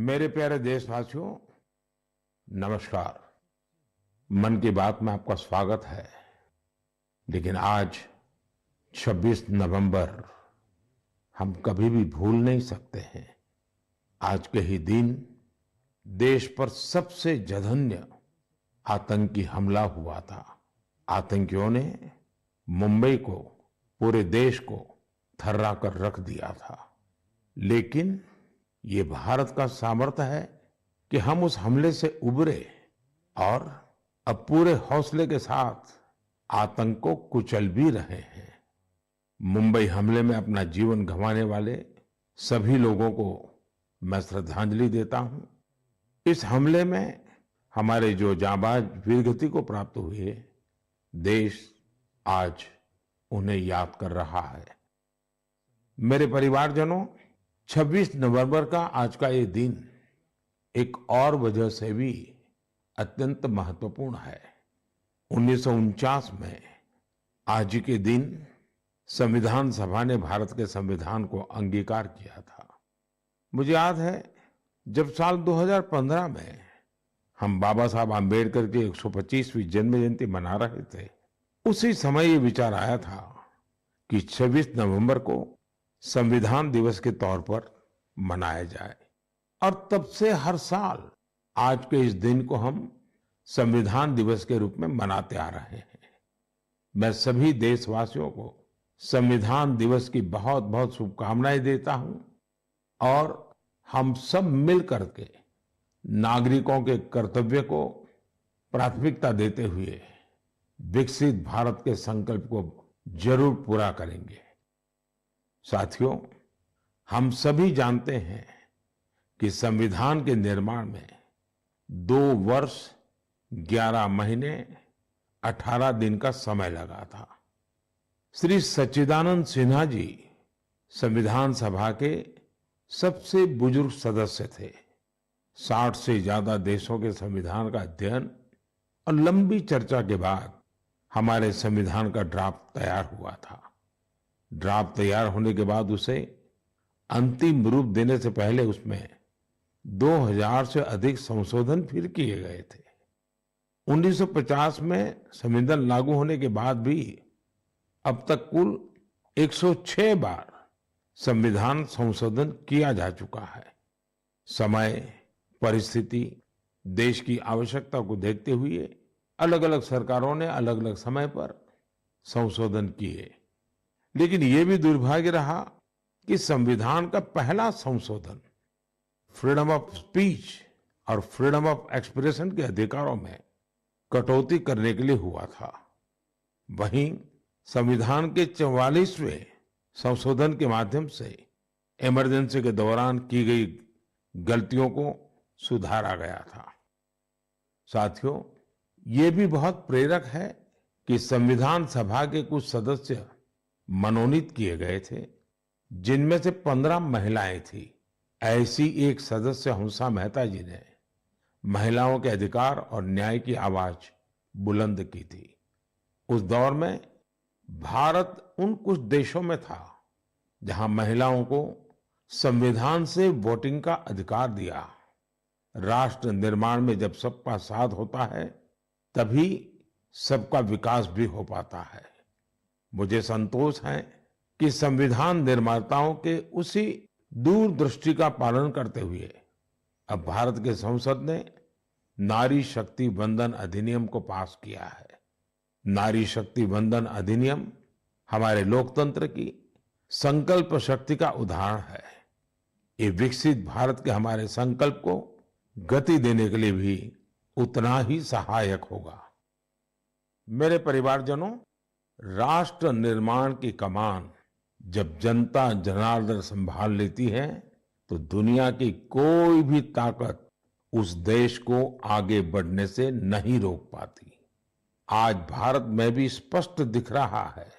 मेरे प्यारे देशवासियों, नमस्कार। मन की बात में आपका स्वागत है। लेकिन आज 26 नवंबर हम कभी भी भूल नहीं सकते हैं। आज के ही दिन देश पर सबसे जघन्य आतंकी हमला हुआ था। आतंकियों ने मुंबई को, पूरे देश को थर्रा कर रख दिया था। लेकिन ये भारत का सामर्थ्य है कि हम उस हमले से उबरे और अब पूरे हौसले के साथ आतंक को कुचल भी रहे हैं। मुंबई हमले में अपना जीवन गंवाने वाले सभी लोगों को मैं श्रद्धांजलि देता हूं। इस हमले में हमारे जो जांबाज वीरगति को प्राप्त हुए, देश आज उन्हें याद कर रहा है। मेरे परिवारजनों, 26 नवंबर का आज का ये दिन एक और वजह से भी अत्यंत महत्वपूर्ण है। 1949 में आज ही के दिन संविधान सभा ने भारत के संविधान को अंगीकार किया था। मुझे याद है, जब साल 2015 में हम बाबा साहब आम्बेडकर की 125वीं जन्म जयंती मना रहे थे, उसी समय ये विचार आया था कि 26 नवंबर को संविधान दिवस के तौर पर मनाया जाए। और तब से हर साल आज के इस दिन को हम संविधान दिवस के रूप में मनाते आ रहे हैं। मैं सभी देशवासियों को संविधान दिवस की बहुत बहुत शुभकामनाएं देता हूं और हम सब मिल करके नागरिकों के कर्तव्य को प्राथमिकता देते हुए विकसित भारत के संकल्प को जरूर पूरा करेंगे। साथियों, हम सभी जानते हैं कि संविधान के निर्माण में 2 वर्ष 11 महीने 18 दिन का समय लगा था। श्री सच्चिदानंद सिन्हा जी संविधान सभा के सबसे बुजुर्ग सदस्य थे। 60 से ज्यादा देशों के संविधान का अध्ययन और लंबी चर्चा के बाद हमारे संविधान का ड्राफ्ट तैयार हुआ था। ड्राफ्ट तैयार होने के बाद उसे अंतिम रूप देने से पहले उसमें 2000 से अधिक संशोधन फिर किए गए थे। 1950 में संविधान लागू होने के बाद भी अब तक कुल 106 बार संविधान संशोधन किया जा चुका है। समय, परिस्थिति, देश की आवश्यकता को देखते हुए अलग अलग सरकारों ने अलग अलग समय पर संशोधन किए। लेकिन ये भी दुर्भाग्य रहा कि संविधान का पहला संशोधन फ्रीडम ऑफ स्पीच और फ्रीडम ऑफ एक्सप्रेशन के अधिकारों में कटौती करने के लिए हुआ था। वहीं संविधान के 44वें संशोधन के माध्यम से इमरजेंसी के दौरान की गई गलतियों को सुधारा गया था। साथियों, ये भी बहुत प्रेरक है कि संविधान सभा के कुछ सदस्य मनोनीत किए गए थे, जिनमें से 15 महिलाएं थी। ऐसी एक सदस्य हंसा मेहता जी ने महिलाओं के अधिकार और न्याय की आवाज बुलंद की थी। उस दौर में भारत उन कुछ देशों में था जहां महिलाओं को संविधान से वोटिंग का अधिकार दिया। राष्ट्र निर्माण में जब सबका साथ होता है, तभी सबका विकास भी हो पाता है। मुझे संतोष है कि संविधान निर्माताओं के उसी दूरदृष्टि का पालन करते हुए अब भारत के संसद ने नारी शक्ति वंदन अधिनियम को पास किया है। नारी शक्ति वंदन अधिनियम हमारे लोकतंत्र की संकल्प शक्ति का उदाहरण है। ये विकसित भारत के हमारे संकल्प को गति देने के लिए भी उतना ही सहायक होगा। मेरे परिवारजनों, राष्ट्र निर्माण की कमान जब जनता जनार्दन संभाल लेती है, तो दुनिया की कोई भी ताकत उस देश को आगे बढ़ने से नहीं रोक पाती। आज भारत में भी स्पष्ट दिख रहा है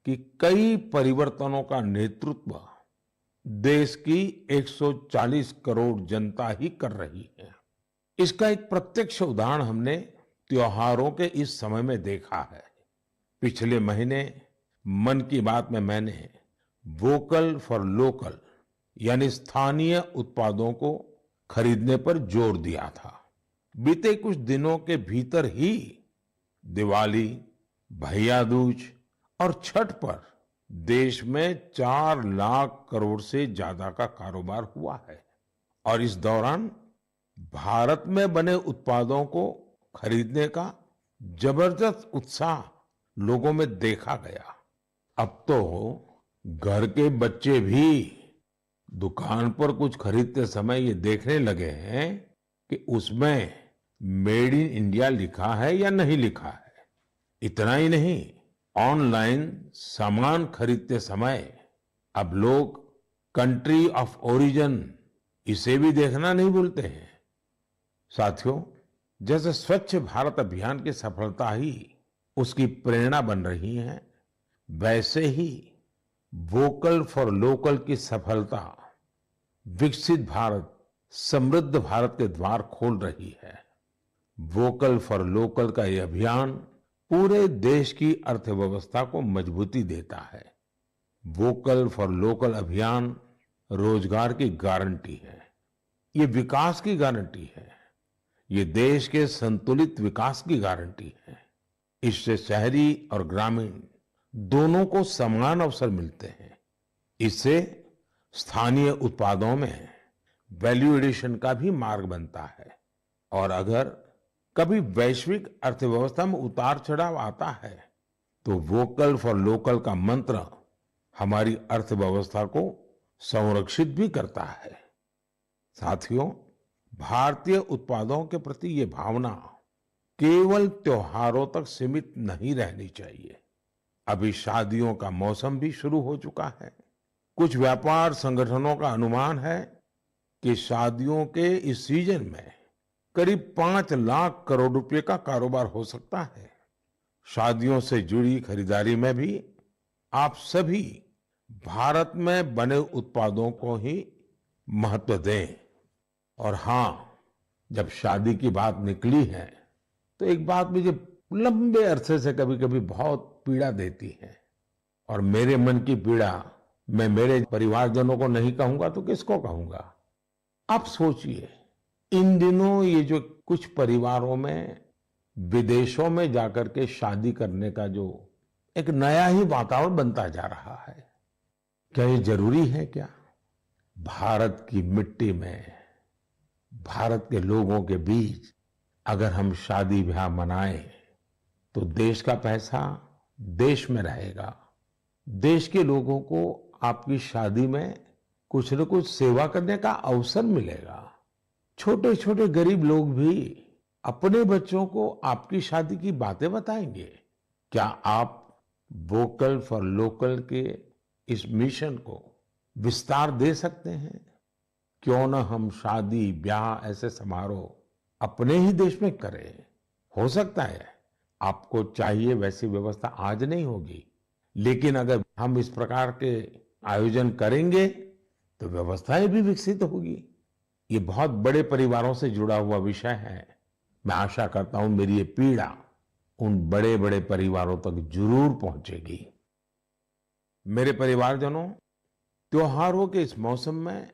कि कई परिवर्तनों का नेतृत्व देश की 140 करोड़ जनता ही कर रही है। इसका एक प्रत्यक्ष उदाहरण हमने त्योहारों के इस समय में देखा है। पिछले महीने मन की बात में मैंने वोकल फॉर लोकल यानी स्थानीय उत्पादों को खरीदने पर जोर दिया था। बीते कुछ दिनों के भीतर ही दिवाली, भैया दूज और छठ पर देश में 4 लाख करोड़ से ज्यादा का कारोबार हुआ है और इस दौरान भारत में बने उत्पादों को खरीदने का जबरदस्त उत्साह लोगों में देखा गया। अब तो घर के बच्चे भी दुकान पर कुछ खरीदते समय ये देखने लगे हैं कि उसमें मेड इन इंडिया लिखा है या नहीं लिखा है। इतना ही नहीं, ऑनलाइन सामान खरीदते समय अब लोग कंट्री ऑफ ओरिजिन इसे भी देखना नहीं भूलते हैं। साथियों, जैसे स्वच्छ भारत अभियान की सफलता ही उसकी प्रेरणा बन रही है, वैसे ही वोकल फॉर लोकल की सफलता विकसित भारत, समृद्ध भारत के द्वार खोल रही है। वोकल फॉर लोकल का यह अभियान पूरे देश की अर्थव्यवस्था को मजबूती देता है। वोकल फॉर लोकल अभियान रोजगार की गारंटी है, ये विकास की गारंटी है, ये देश के संतुलित विकास की गारंटी है। इससे शहरी और ग्रामीण दोनों को समान अवसर मिलते हैं। इससे स्थानीय उत्पादों में वैल्यू एडिशन का भी मार्ग बनता है और अगर कभी वैश्विक अर्थव्यवस्था में उतार चढ़ाव आता है तो वोकल फॉर लोकल का मंत्र हमारी अर्थव्यवस्था को संरक्षित भी करता है। साथियों, भारतीय उत्पादों के प्रति ये भावना केवल त्योहारों तक सीमित नहीं रहनी चाहिए। अभी शादियों का मौसम भी शुरू हो चुका है। कुछ व्यापार संगठनों का अनुमान है कि शादियों के इस सीजन में करीब 5 लाख करोड़ रुपए का कारोबार हो सकता है। शादियों से जुड़ी खरीदारी में भी आप सभी भारत में बने उत्पादों को ही महत्व दें। और हाँ, जब शादी की बात निकली है तो एक बात मुझे लंबे अरसे से कभी कभी बहुत पीड़ा देती है और मेरे मन की पीड़ा मैं मेरे परिवारजनों को नहीं कहूंगा तो किसको कहूंगा। आप सोचिए, इन दिनों ये जो कुछ परिवारों में विदेशों में जाकर के शादी करने का जो एक नया ही वातावरण बनता जा रहा है, क्या ये जरूरी है क्या? भारत की मिट्टी में, भारत के लोगों के बीच अगर हम शादी ब्याह मनाएं तो देश का पैसा देश में रहेगा। देश के लोगों को आपकी शादी में कुछ न कुछ सेवा करने का अवसर मिलेगा। छोटे छोटे गरीब लोग भी अपने बच्चों को आपकी शादी की बातें बताएंगे। क्या आप वोकल फॉर लोकल के इस मिशन को विस्तार दे सकते हैं? क्यों न हम शादी ब्याह ऐसे समारोह अपने ही देश में करें। हो सकता है आपको चाहिए वैसी व्यवस्था आज नहीं होगी, लेकिन अगर हम इस प्रकार के आयोजन करेंगे तो व्यवस्थाएं भी विकसित होगी। ये बहुत बड़े परिवारों से जुड़ा हुआ विषय है। मैं आशा करता हूं मेरी ये पीड़ा उन बड़े बड़े परिवारों तक जरूर पहुंचेगी। मेरे परिवारजनों, त्योहारों के इस मौसम में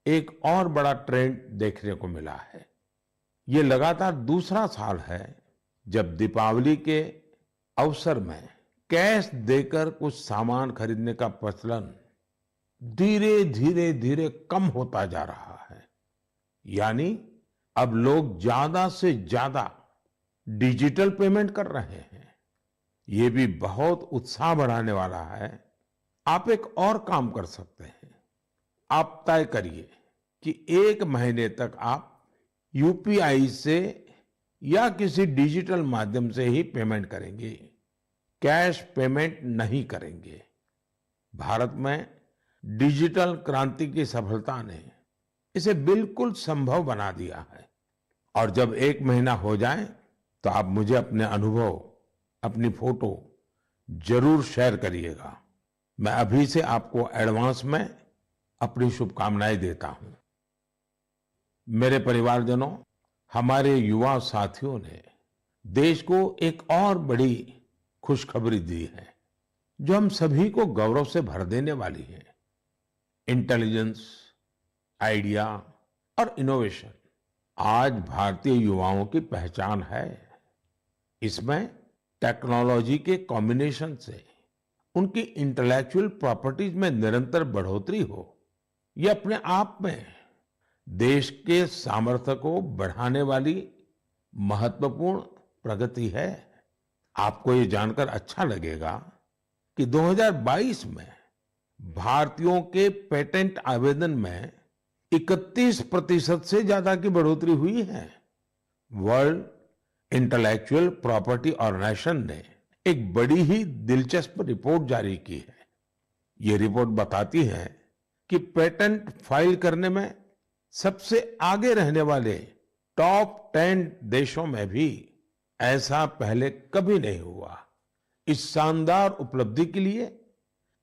एक और बड़ा ट्रेंड देखने को मिला है। ये लगातार दूसरा साल है जब दीपावली के अवसर में कैश देकर कुछ सामान खरीदने का प्रचलन धीरे धीरे कम होता जा रहा है। यानी अब लोग ज्यादा से ज्यादा डिजिटल पेमेंट कर रहे हैं। ये भी बहुत उत्साह बढ़ाने वाला है। आप एक और काम कर सकते हैं। आप तय करिए कि 1 महीने तक आप यूपीआई से या किसी डिजिटल माध्यम से ही पेमेंट करेंगे, कैश पेमेंट नहीं करेंगे। भारत में डिजिटल क्रांति की सफलता ने इसे बिल्कुल संभव बना दिया है। और जब 1 महीना हो जाए तो आप मुझे अपने अनुभव, अपनी फोटो जरूर शेयर करिएगा। मैं अभी से आपको एडवांस में अपनी शुभकामनाएं देता हूं। मेरे परिवारजनों, हमारे युवा साथियों ने देश को एक और बड़ी खुशखबरी दी है जो हम सभी को गौरव से भर देने वाली है। इंटेलिजेंस, आइडिया, और इनोवेशन आज भारतीय युवाओं की पहचान है। इसमें टेक्नोलॉजी के कॉम्बिनेशन से उनकी इंटेलेक्चुअल प्रॉपर्टीज में निरंतर बढ़ोतरी हो, ये अपने आप में देश के सामर्थ्य को बढ़ाने वाली महत्वपूर्ण प्रगति है। आपको ये जानकर अच्छा लगेगा कि 2022 में भारतीयों के पेटेंट आवेदन में 31% से ज्यादा की बढ़ोतरी हुई है। वर्ल्ड इंटेलेक्चुअल प्रॉपर्टी ऑर्गेनाइजेशन ने एक बड़ी ही दिलचस्प रिपोर्ट जारी की है। ये रिपोर्ट बताती है कि पेटेंट फाइल करने में सबसे आगे रहने वाले टॉप 10 देशों में भी ऐसा पहले कभी नहीं हुआ। इस शानदार उपलब्धि के लिए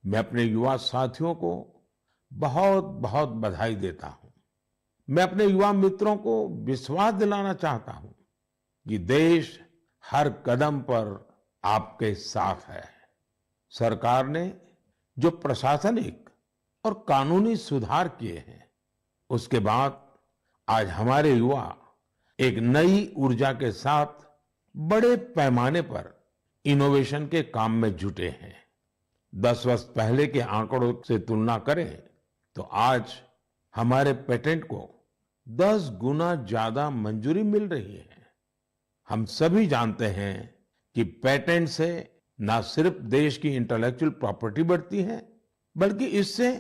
मैं अपने युवा साथियों को बहुत बहुत बधाई देता हूं। मैं अपने युवा मित्रों को विश्वास दिलाना चाहता हूं कि देश हर कदम पर आपके साथ है। सरकार ने जो प्रशासनिक और कानूनी सुधार किए हैं, उसके बाद आज हमारे युवा एक नई ऊर्जा के साथ बड़े पैमाने पर इनोवेशन के काम में जुटे हैं। 10 वर्ष पहले के आंकड़ों से तुलना करें तो आज हमारे पेटेंट को 10 गुना ज्यादा मंजूरी मिल रही है। हम सभी जानते हैं कि पेटेंट से न सिर्फ देश की इंटेलेक्चुअल प्रॉपर्टी बढ़ती है, बल्कि इससे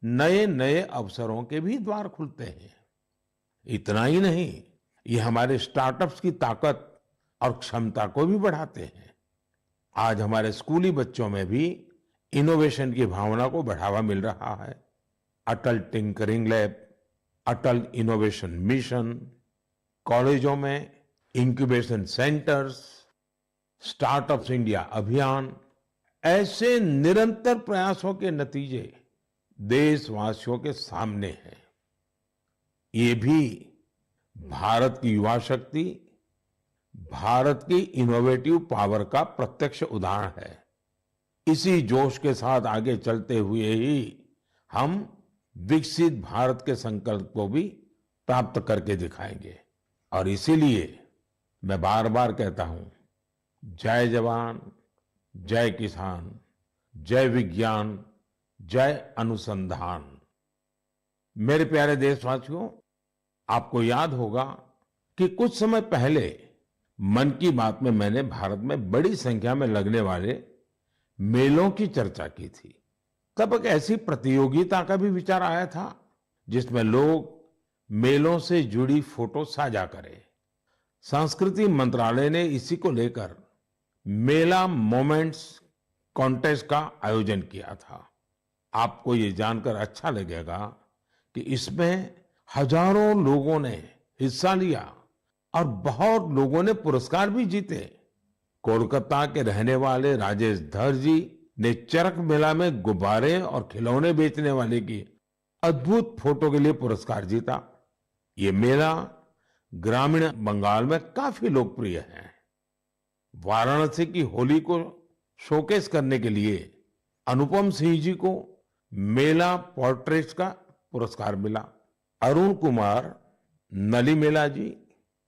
नए नए अवसरों के भी द्वार खुलते हैं। इतना ही नहीं, ये हमारे स्टार्टअप्स की ताकत और क्षमता को भी बढ़ाते हैं। आज हमारे स्कूली बच्चों में भी इनोवेशन की भावना को बढ़ावा मिल रहा है। अटल टिंकरिंग लैब, अटल इनोवेशन मिशन, कॉलेजों में इंक्यूबेशन सेंटर्स, स्टार्टअप्स इंडिया अभियान, ऐसे निरंतर प्रयासों के नतीजे देशवासियों के सामने हैं। ये भी भारत की युवा शक्ति, भारत की इनोवेटिव पावर का प्रत्यक्ष उदाहरण है। इसी जोश के साथ आगे चलते हुए ही हम विकसित भारत के संकल्प को भी प्राप्त करके दिखाएंगे। और इसीलिए मैं बार बार कहता हूं, जय जवान, जय किसान, जय विज्ञान, जय अनुसंधान। मेरे प्यारे देशवासियों, आपको याद होगा कि कुछ समय पहले मन की बात में मैंने भारत में बड़ी संख्या में लगने वाले मेलों की चर्चा की थी। तब एक ऐसी प्रतियोगिता का भी विचार आया था जिसमें लोग मेलों से जुड़ी फोटो साझा करें। संस्कृति मंत्रालय ने इसी को लेकर मेला मोमेंट्स कॉन्टेस्ट का आयोजन किया था। आपको ये जानकर अच्छा लगेगा कि इसमें हजारों लोगों ने हिस्सा लिया और बहुत लोगों ने पुरस्कार भी जीते। कोलकाता के रहने वाले राजेश धर जी ने चरक मेला में गुब्बारे और खिलौने बेचने वाले की अद्भुत फोटो के लिए पुरस्कार जीता। ये मेला ग्रामीण बंगाल में काफी लोकप्रिय है। वाराणसी की होली को शोकेस करने के लिए अनुपम सिंह जी को मेला पोर्ट्रेट्स का पुरस्कार मिला। अरुण कुमार नलीमेला जी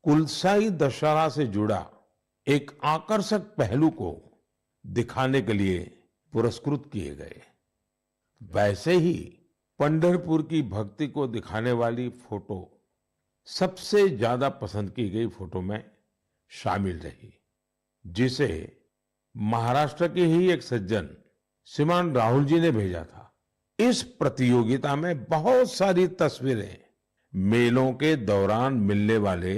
कुलसाई दशहरा से जुड़ा एक आकर्षक पहलू को दिखाने के लिए पुरस्कृत किए गए। वैसे ही पंढरपुर की भक्ति को दिखाने वाली फोटो सबसे ज्यादा पसंद की गई फोटो में शामिल रही, जिसे महाराष्ट्र के ही एक सज्जन श्रीमान राहुल जी ने भेजा था। इस प्रतियोगिता में बहुत सारी तस्वीरें मेलों के दौरान मिलने वाले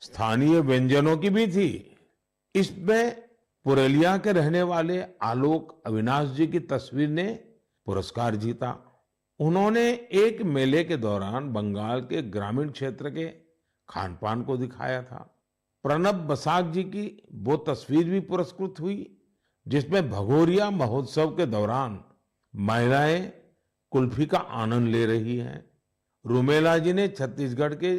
स्थानीय व्यंजनों की भी थी। इसमें पुरुलिया के रहने वाले आलोक अविनाश जी की तस्वीर ने पुरस्कार जीता। उन्होंने एक मेले के दौरान बंगाल के ग्रामीण क्षेत्र के खान पान को दिखाया था। प्रणब बसाक जी की वो तस्वीर भी पुरस्कृत हुई जिसमें भगोरिया महोत्सव के दौरान महिलाएं कुल्फी का आनंद ले रही हैं। रूमेला जी ने छत्तीसगढ़ के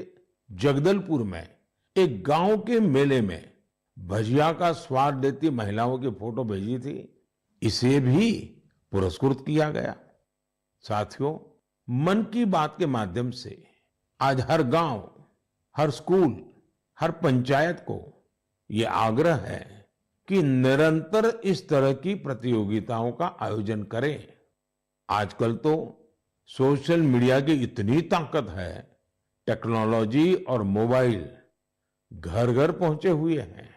जगदलपुर में एक गांव के मेले में भजिया का स्वाद लेती महिलाओं की फोटो भेजी थी। इसे भी पुरस्कृत किया गया। साथियों, मन की बात के माध्यम से आज हर गांव, हर स्कूल, हर पंचायत को ये आग्रह है कि निरंतर इस तरह की प्रतियोगिताओं का आयोजन करें। आजकल तो सोशल मीडिया की इतनी ताकत है, टेक्नोलॉजी और मोबाइल घर घर पहुंचे हुए हैं।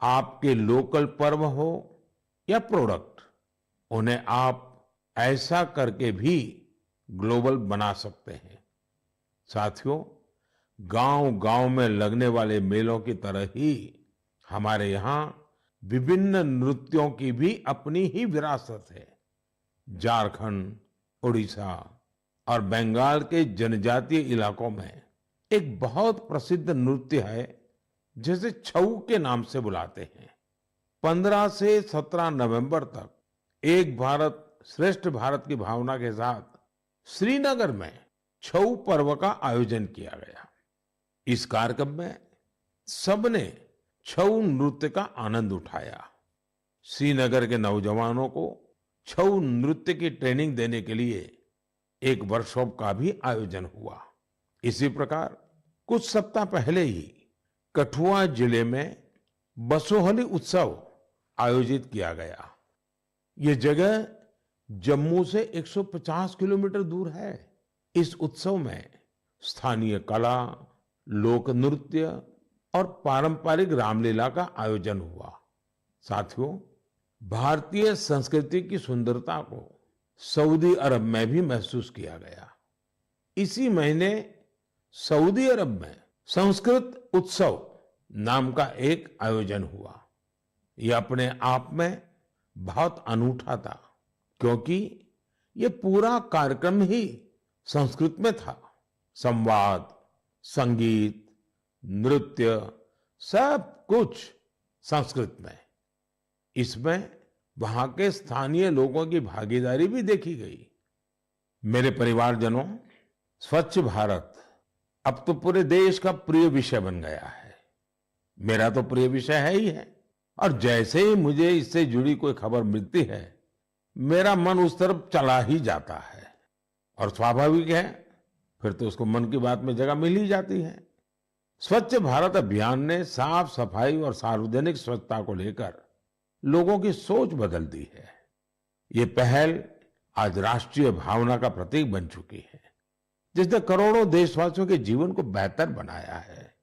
आपके लोकल पर्व हो या प्रोडक्ट, उन्हें आप ऐसा करके भी ग्लोबल बना सकते हैं। साथियों, गांव गांव में लगने वाले मेलों की तरह ही हमारे यहाँ विभिन्न नृत्यों की भी अपनी ही विरासत है। झारखंड, उड़ीसा और बंगाल के जनजातीय इलाकों में एक बहुत प्रसिद्ध नृत्य है जिसे छऊ के नाम से बुलाते हैं। 15 से 17 नवंबर तक एक भारत श्रेष्ठ भारत की भावना के साथ श्रीनगर में छऊ पर्व का आयोजन किया गया। इस कार्यक्रम में सबने छऊ नृत्य का आनंद उठाया। श्रीनगर के नौजवानों को छऊ नृत्य की ट्रेनिंग देने के लिए एक वर्कशॉप का भी आयोजन हुआ। इसी प्रकार कुछ सप्ताह पहले ही कठुआ जिले में बसोहली उत्सव आयोजित किया गया। ये जगह जम्मू से 150 किलोमीटर दूर है। इस उत्सव में स्थानीय कला, लोक नृत्य और पारंपरिक रामलीला का आयोजन हुआ। साथियों, भारतीय संस्कृति की सुंदरता को सऊदी अरब में भी महसूस किया गया। इसी महीने सऊदी अरब में संस्कृत उत्सव नाम का एक आयोजन हुआ। यह अपने आप में बहुत अनूठा था, क्योंकि ये पूरा कार्यक्रम ही संस्कृत में था। संवाद, संगीत, नृत्य, सब कुछ संस्कृत में। इसमें वहां के स्थानीय लोगों की भागीदारी भी देखी गई। मेरे परिवारजनों, स्वच्छ भारत अब तो पूरे देश का प्रिय विषय बन गया है। मेरा तो प्रिय विषय है ही है, और जैसे ही मुझे इससे जुड़ी कोई खबर मिलती है, मेरा मन उस तरफ चला ही जाता है। और स्वाभाविक है, फिर तो उसको मन की बात में जगह मिल ही जाती है। स्वच्छ भारत अभियान ने साफ सफाई और सार्वजनिक स्वच्छता को लेकर लोगों की सोच बदल दी है। ये पहल आज राष्ट्रीय भावना का प्रतीक बन चुकी है, जिसने करोड़ों देशवासियों के जीवन को बेहतर बनाया है।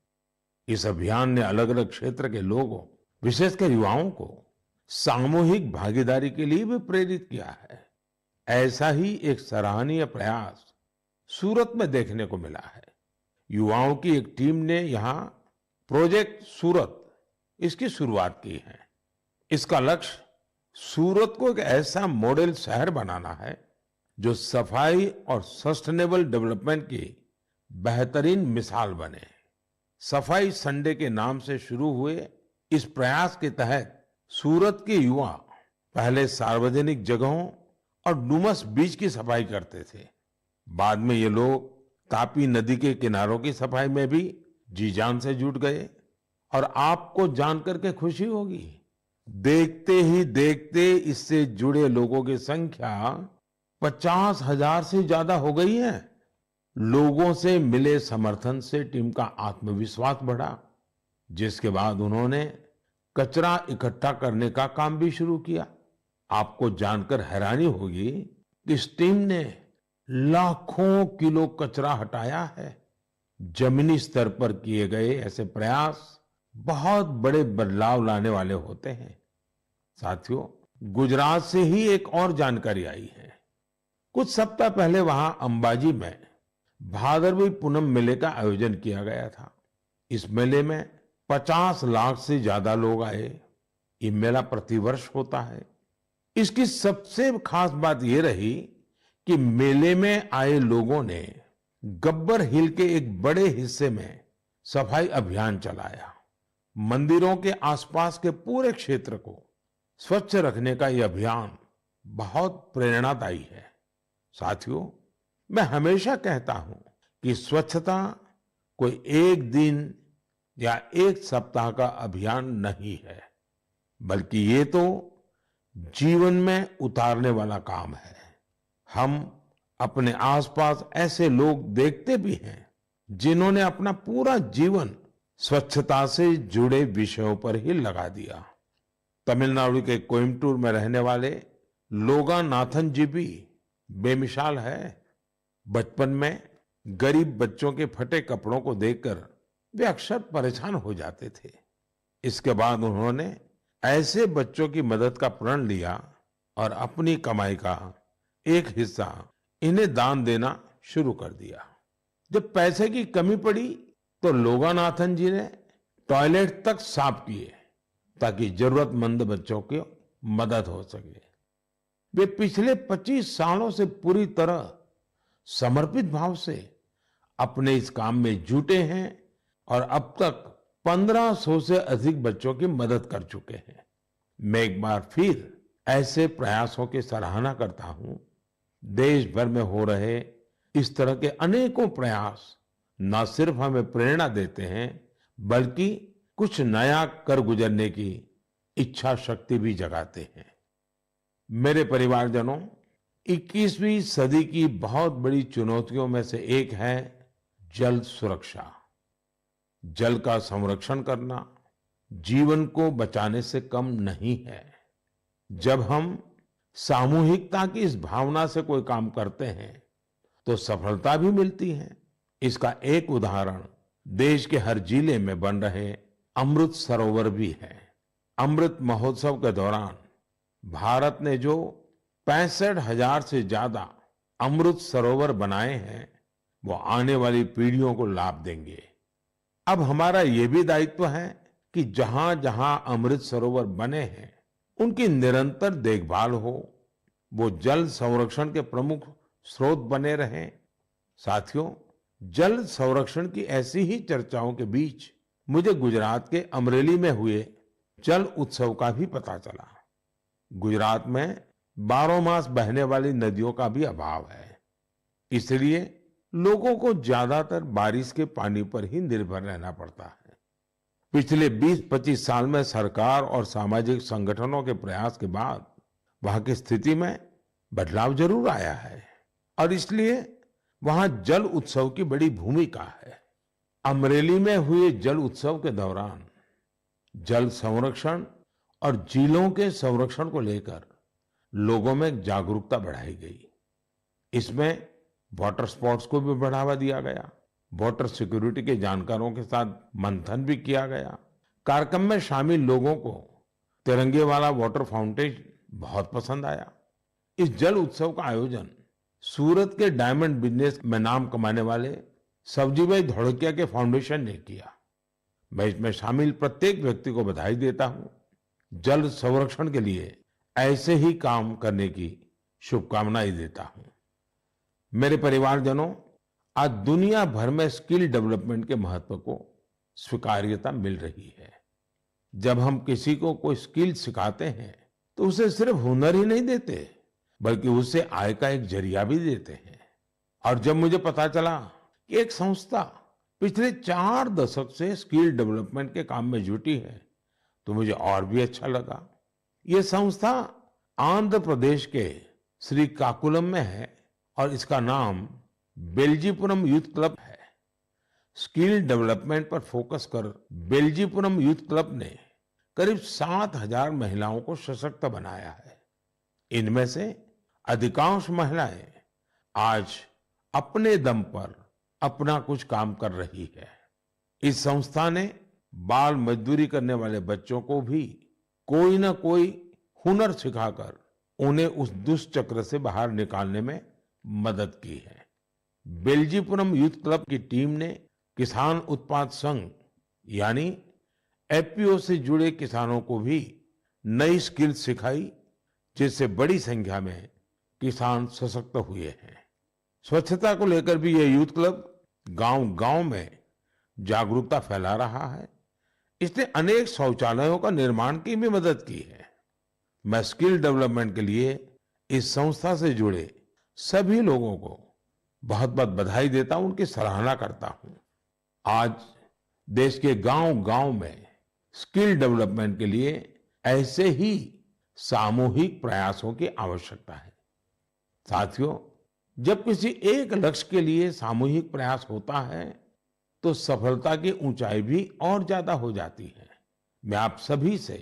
इस अभियान ने अलग अलग क्षेत्र के लोगों, विशेषकर युवाओं को सामूहिक भागीदारी के लिए भी प्रेरित किया है। ऐसा ही एक सराहनीय प्रयास सूरत में देखने को मिला है। युवाओं की एक टीम ने यहाँ प्रोजेक्ट सूरत, इसकी शुरुआत की है। इसका लक्ष्य सूरत को एक ऐसा मॉडल शहर बनाना है जो सफाई और सस्टेनेबल डेवलपमेंट की बेहतरीन मिसाल बने। सफाई संडे के नाम से शुरू हुए इस प्रयास के तहत सूरत के युवा पहले सार्वजनिक जगहों और डुमस बीच की सफाई करते थे। बाद में ये लोग तापी नदी के किनारों की सफाई में भी जी जान से जुट गए। और आपको जानकर के खुशी होगी, देखते ही देखते इससे जुड़े लोगों की संख्या 50,000 से ज्यादा हो गई है। लोगों से मिले समर्थन से टीम का आत्मविश्वास बढ़ा, जिसके बाद उन्होंने कचरा इकट्ठा करने का काम भी शुरू किया। आपको जानकर हैरानी होगी कि इस टीम ने लाखों किलो कचरा हटाया है। जमीनी स्तर पर किए गए ऐसे प्रयास बहुत बड़े बदलाव लाने वाले होते हैं। साथियों, गुजरात से ही एक और जानकारी आई है। कुछ सप्ताह पहले वहां अंबाजी में भादरवी पूनम मेले का आयोजन किया गया था। इस मेले में 50 लाख से ज्यादा लोग आए। ये मेला प्रतिवर्ष होता है। इसकी सबसे खास बात ये रही कि मेले में आए लोगों ने गब्बर हिल के एक बड़े हिस्से में सफाई अभियान चलाया। मंदिरों के आसपास के पूरे क्षेत्र को स्वच्छ रखने का यह अभियान बहुत प्रेरणादायी है। साथियों, मैं हमेशा कहता हूं कि स्वच्छता कोई एक दिन या एक सप्ताह का अभियान नहीं है, बल्कि ये तो जीवन में उतारने वाला काम है। हम अपने आसपास ऐसे लोग देखते भी हैं जिन्होंने अपना पूरा जीवन स्वच्छता से जुड़े विषयों पर ही लगा दिया। तमिलनाडु के कोयम्बटूर में रहने वाले लोगानाथन जी भी बेमिसाल है। बचपन में गरीब बच्चों के फटे कपड़ों को देखकर वे अक्सर परेशान हो जाते थे। इसके बाद उन्होंने ऐसे बच्चों की मदद का प्रण लिया और अपनी कमाई का एक हिस्सा इन्हें दान देना शुरू कर दिया। जब पैसे की कमी पड़ी तो लोगानाथन जी ने टॉयलेट तक साफ किए ताकि जरूरतमंद बच्चों की मदद हो सके। वे पिछले 25 सालों से पूरी तरह समर्पित भाव से अपने इस काम में जुटे हैं और अब तक 1500 से अधिक बच्चों की मदद कर चुके हैं। मैं एक बार फिर ऐसे प्रयासों की सराहना करता हूं। देश भर में हो रहे इस तरह के अनेकों प्रयास न सिर्फ हमें प्रेरणा देते हैं बल्कि कुछ नया कर गुजरने की इच्छा शक्ति भी जगाते हैं। मेरे परिवारजनों, 21वीं सदी की बहुत बड़ी चुनौतियों में से एक है जल सुरक्षा। जल का संरक्षण करना जीवन को बचाने से कम नहीं है। जब हम सामूहिकता की इस भावना से कोई काम करते हैं तो सफलता भी मिलती है। इसका एक उदाहरण देश के हर जिले में बन रहे अमृत सरोवर भी है। अमृत महोत्सव के दौरान भारत ने जो 65,000 से ज्यादा अमृत सरोवर बनाए हैं वो आने वाली पीढ़ियों को लाभ देंगे। अब हमारा ये भी दायित्व है कि जहां जहां अमृत सरोवर बने हैं उनकी निरंतर देखभाल हो, वो जल संरक्षण के प्रमुख स्रोत बने रहें। साथियों, जल संरक्षण की ऐसी ही चर्चाओं के बीच मुझे गुजरात के अमरेली में हुए जल उत्सव का भी पता चला। गुजरात में 12 मास बहने वाली नदियों का भी अभाव है, इसलिए लोगों को ज्यादातर बारिश के पानी पर ही निर्भर रहना पड़ता है। पिछले 20-25 साल में सरकार और सामाजिक संगठनों के प्रयास के बाद वहां की स्थिति में बदलाव जरूर आया है और इसलिए वहां जल उत्सव की बड़ी भूमिका है। अमरेली में हुए जल उत्सव के दौरान जल संरक्षण और झीलों के संरक्षण को लेकर लोगों में जागरूकता बढ़ाई गई। इसमें वाटर स्पोर्ट्स को भी बढ़ावा दिया गया। वाटर सिक्योरिटी के जानकारों के साथ मंथन भी किया गया। कार्यक्रम में शामिल लोगों को तिरंगे वाला वाटर फाउंटेन बहुत पसंद आया। इस जल उत्सव का आयोजन सूरत के डायमंड बिजनेस में नाम कमाने वाले सब्जी भाई धोड़किया के फाउंडेशन ने किया। मैं इसमें शामिल प्रत्येक व्यक्ति को बधाई देता हूं। जल संरक्षण के लिए ऐसे ही काम करने की शुभकामनाएं देता हूं। मेरे परिवारजनों, आज दुनिया भर में स्किल डेवलपमेंट के महत्व को स्वीकार्यता मिल रही है। जब हम किसी को कोई स्किल सिखाते हैं तो उसे सिर्फ हुनर ही नहीं देते बल्कि उसे आय का एक जरिया भी देते हैं। और जब मुझे पता चला कि एक संस्था पिछले 4 दशक से स्किल डेवलपमेंट के काम में जुटी है तो मुझे और भी अच्छा लगा। ये संस्था आंध्र प्रदेश के श्रीकाकुलम में है और इसका नाम बेल्जीपुरम यूथ क्लब है। स्किल डेवलपमेंट पर फोकस कर बेल्जीपुरम यूथ क्लब ने करीब 7,000 महिलाओं को सशक्त बनाया है। इनमें से अधिकांश महिलाएं आज अपने दम पर अपना कुछ काम कर रही है। इस संस्था ने बाल मजदूरी करने वाले बच्चों को भी कोई ना कोई हुनर सिखाकर उन्हें उस दुष्चक्र से बाहर निकालने में मदद की है। बेल्जीपुरम यूथ क्लब की टीम ने किसान उत्पाद संघ यानी एफपीओ से जुड़े किसानों को भी नई स्किल सिखाई, जिससे बड़ी संख्या में किसान सशक्त हुए हैं। स्वच्छता को लेकर भी यह यूथ क्लब गांव-गांव में जागरूकता फैला रहा है। इसने अनेक शौचालयों का निर्माण की भी मदद की है। मैं स्किल डेवलपमेंट के लिए इस संस्था से जुड़े सभी लोगों को बहुत बहुत बधाई देता हूं, उनकी सराहना करता हूं। आज देश के गांव-गांव में स्किल डेवलपमेंट के लिए ऐसे ही सामूहिक प्रयासों की आवश्यकता है। साथियों, जब किसी एक लक्ष्य के लिए सामूहिक प्रयास होता है तो सफलता की ऊंचाई भी और ज्यादा हो जाती है। मैं आप सभी से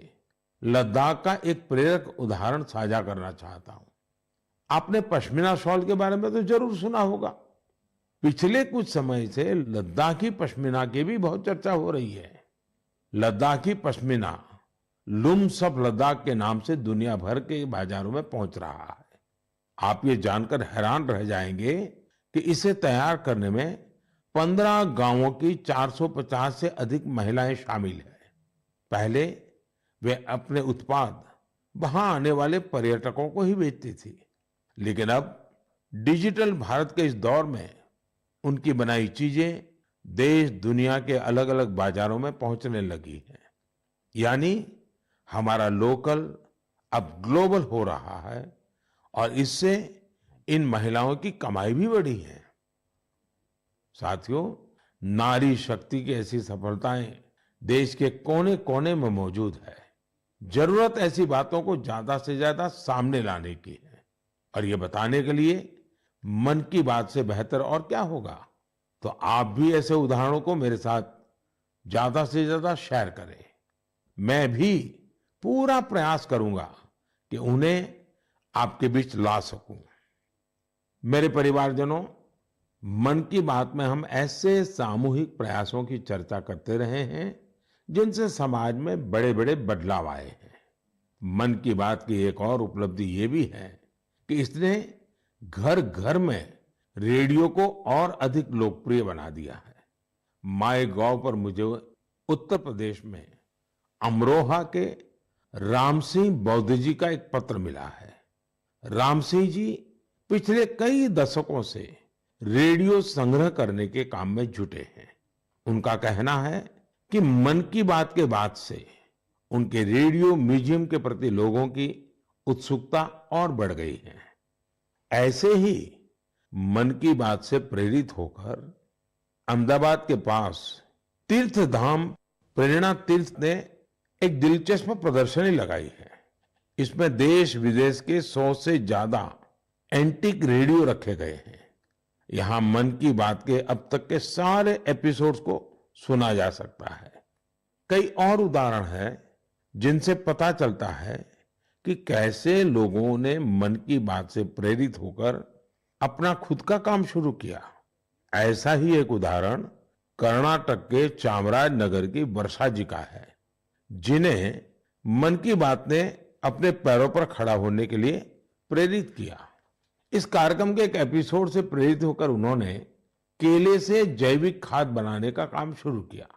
लद्दाख का एक प्रेरक उदाहरण साझा करना चाहता हूं। आपने पश्मीना शॉल के बारे में तो जरूर सुना होगा। पिछले कुछ समय से लद्दाखी पश्मीना की भी बहुत चर्चा हो रही है। लद्दाखी पश्मीना लुम्स ऑफ लद्दाख के नाम से दुनिया भर के बाजारों में पहुंच रहा है। आप ये जानकर हैरान रह जाएंगे कि इसे तैयार करने में 15 गांवों की 450 से अधिक महिलाएं शामिल हैं। पहले वे अपने उत्पाद वहां आने वाले पर्यटकों को ही बेचती थी, लेकिन अब डिजिटल भारत के इस दौर में उनकी बनाई चीजें देश दुनिया के अलग अलग बाजारों में पहुंचने लगी हैं। यानी हमारा लोकल अब ग्लोबल हो रहा है और इससे इन महिलाओं की कमाई भी बढ़ी है। साथियों, नारी शक्ति की ऐसी सफलताएं देश के कोने कोने में मौजूद है। जरूरत ऐसी बातों को ज्यादा से ज्यादा सामने लाने की है और ये बताने के लिए मन की बात से बेहतर और क्या होगा। तो आप भी ऐसे उदाहरणों को मेरे साथ ज्यादा से ज्यादा शेयर करें। मैं भी पूरा प्रयास करूंगा कि उन्हें आपके बीच ला सकूं। मेरे परिवारजनों, मन की बात में हम ऐसे सामूहिक प्रयासों की चर्चा करते रहे हैं जिनसे समाज में बड़े बड़े बदलाव आए हैं। मन की बात की एक और उपलब्धि ये भी है कि इसने घर घर में रेडियो को और अधिक लोकप्रिय बना दिया है। माय गॉव पर मुझे उत्तर प्रदेश में अमरोहा के राम सिंह बौद्ध जी का एक पत्र मिला है। राम सिंह जी पिछले कई दशकों से रेडियो संग्रह करने के काम में जुटे हैं। उनका कहना है कि मन की बात के बाद से उनके रेडियो म्यूजियम के प्रति लोगों की उत्सुकता और बढ़ गई है। ऐसे ही मन की बात से प्रेरित होकर अहमदाबाद के पास तीर्थ धाम प्रेरणा तीर्थ ने एक दिलचस्प प्रदर्शनी लगाई है। इसमें देश विदेश के 100 से ज्यादा एंटीक रेडियो रखे गए हैं। यहां मन की बात के अब तक के सारे एपिसोड्स को सुना जा सकता है। कई और उदाहरण हैं जिनसे पता चलता है कि कैसे लोगों ने मन की बात से प्रेरित होकर अपना खुद का काम शुरू किया। ऐसा ही एक उदाहरण कर्नाटक के चामराजनगर की वर्षा जी का है, जिन्हें मन की बात ने अपने पैरों पर खड़ा होने के लिए प्रेरित किया। इस कार्यक्रम के एक एपिसोड से प्रेरित होकर उन्होंने केले से जैविक खाद बनाने का काम शुरू किया।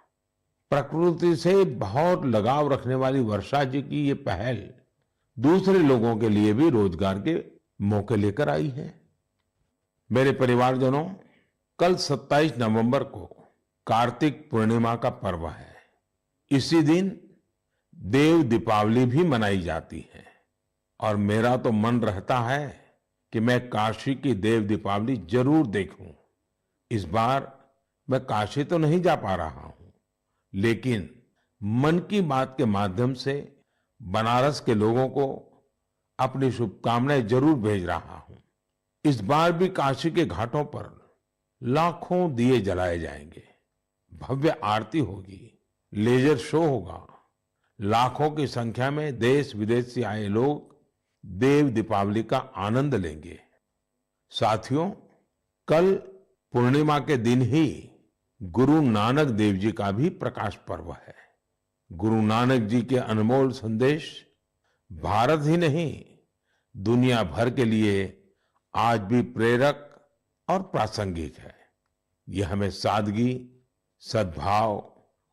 प्रकृति से बहुत लगाव रखने वाली वर्षा जी की ये पहल दूसरे लोगों के लिए भी रोजगार के मौके लेकर आई है। मेरे परिवारजनों, कल 27 नवंबर को कार्तिक पूर्णिमा का पर्व है। इसी दिन देव दीपावली भी मनाई जाती है और मेरा तो मन रहता है कि मैं काशी की देव दीपावली जरूर देखूं। इस बार मैं काशी तो नहीं जा पा रहा हूं, लेकिन मन की बात के माध्यम से बनारस के लोगों को अपनी शुभकामनाएं जरूर भेज रहा हूं। इस बार भी काशी के घाटों पर लाखों दिए जलाए जाएंगे, भव्य आरती होगी, लेजर शो होगा। लाखों की संख्या में देश विदेश से आए लोग देव दीपावली का आनंद लेंगे। साथियों, कल पूर्णिमा के दिन ही गुरु नानक देव जी का भी प्रकाश पर्व है। गुरु नानक जी के अनमोल संदेश भारत ही नहीं, दुनिया भर के लिए आज भी प्रेरक और प्रासंगिक है। यह हमें सादगी, सद्भाव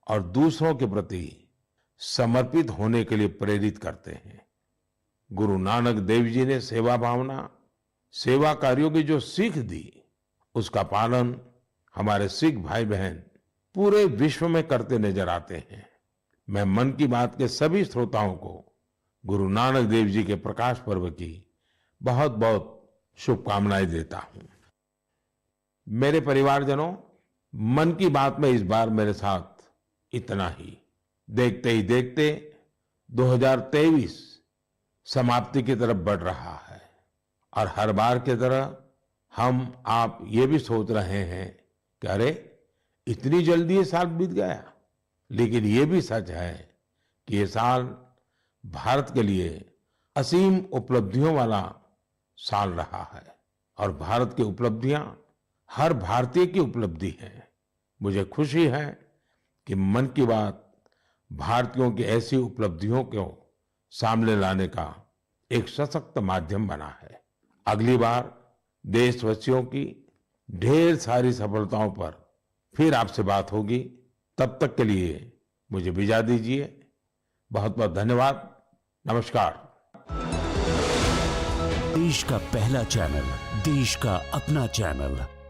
और दूसरों के प्रति समर्पित होने के लिए प्रेरित करते हैं। गुरु नानक देव जी ने सेवा भावना, सेवा कार्यों की जो सीख दी, उसका पालन हमारे सिख भाई बहन पूरे विश्व में करते नजर आते हैं। मैं मन की बात के सभी श्रोताओं को गुरु नानक देव जी के प्रकाश पर्व की बहुत बहुत शुभकामनाएं देता हूं। मेरे परिवारजनों, मन की बात में इस बार मेरे साथ इतना ही। देखते ही देखते 2023 समाप्ति की तरफ बढ़ रहा है और हर बार की तरह हम आप ये भी सोच रहे हैं कि अरे इतनी जल्दी ये साल बीत गया। लेकिन ये भी सच है कि ये साल भारत के लिए असीम उपलब्धियों वाला साल रहा है और भारत की उपलब्धियां हर भारतीय की उपलब्धि है। मुझे खुशी है कि मन की बात भारतीयों की ऐसी उपलब्धियों को सामने लाने का एक सशक्त माध्यम बना है। अगली बार देशवासियों की ढेर सारी सफलताओं पर फिर आपसे बात होगी। तब तक के लिए मुझे विदा दीजिए। बहुत बहुत धन्यवाद। नमस्कार। देश का पहला चैनल, देश का अपना चैनल,